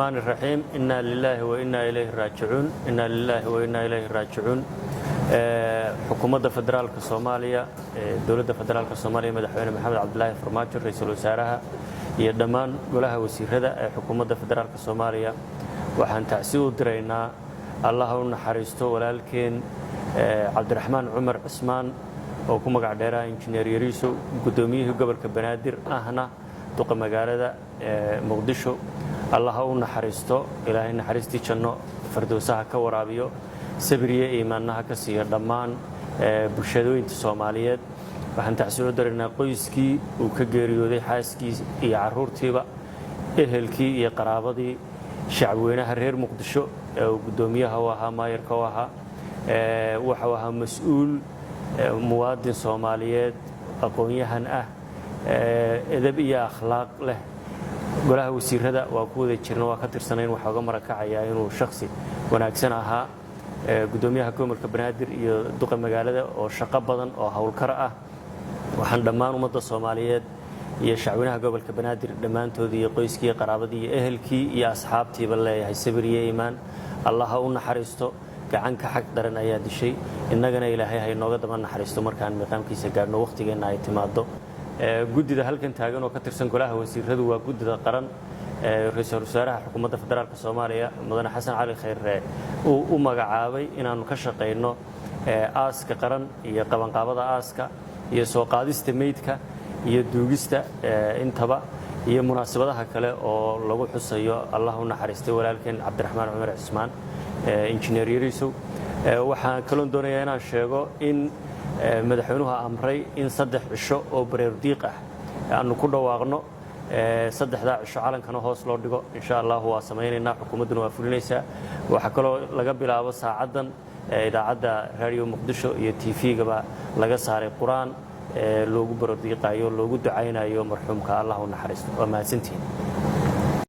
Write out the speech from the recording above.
الرحمن الرحيم إنا لله وإنا إليه راجعون إنا لله وإنا إليه راجعون حكومة فدرالك الصومالية دولة فدرالك الصومالية مدحوينة محمد عبد الله فرماجو رئيس الوزراء iyo dhammaan golaha wasiirada ee xukuumadda federaalka Soomaaliya waxaan tacsiyo u direynaa Allah u naxariisto walaalkeen Cabdiraxmaan Cumar Cismaan oo ku magac dheeraa injineer Yariiso gudoomiyihii gobolka Banaadir ahna duqa magaalada Muqdisho Allah u naxariisto Ilaahay naxariistii janno fardoosaha ka waraabiyo sabriye iimaanaha ka siiyo dhammaan bulshooyinka Soomaaliyeed waxaan tacsiyo u direynaa qoyskii uu ka geeriyooday xaaskiis iyo caruurtiiba ehelkii iyo qaraabadii shacabweynaha reer Muqdisho ee gudoomiyaha u ahaa maayarka u ahaa waxa uu ahaa mas'uul muwaadin Soomaaliyeed aqoon-yahan ah edeb iyo akhlaaq leh golaha wasiirada waa ku wada jirna waa ka tirsanayn waxa uga marakacayaa inuu shakhsi wanaagsan ahaa gudoomiyaha gobolka Banaadir iyo duqa magaalada oo shaqo badan oo hawlkar ah waxaan dhammaan ummadda Soomaaliyeed iyo shacabweynaha gobolka Banaadir dhammaantood iyo qoyskii qaraabadii iyo ehelkii iyo asxaabtiiba leeyahay sabriye iimaan Allah u naxariisto gacanka xaq daran ayaa dishay innagana Ilaahay hay nooga daba naxariisto markaan miqaamkiisa gaarno waqtigeena ay timaado gudida halkan taagan oo ka tirsan golaha wasiiradu waa gudida qaran ra'iisul wasaaraha xukuumadda federaalka Soomaaliya mudane Xasan Cali Khayre uu magacaabay inaanu ka shaqeyno aaska qaran iyo qabanqaabada aaska iyo soo qaadista meydka iyo duugista intaba iyo munaasabadaha kale oo lagu xusayo Allah u naxariistay walaalkeen Cabdiraxmaan Cumar Cismaan injineer Yariiso waxaan kaloo doonayaa inaan sheego in madaxweynuhu amray in 3 cisho oo bareer diiq ah aanu ku dhawaaqno 3 cisho calankana hoos loo dhigo insha Allah waa sameeynaa xukuumaduna waa fulinaysaa waxa kaloo laga bilaabo saacadan idaacadda radio Muqdisho iyo TV-gaba laga saaray quraan loogu bareer diiqayo loogu ducaynayo marxuumka Allah u naxariisto waa mahadsantiin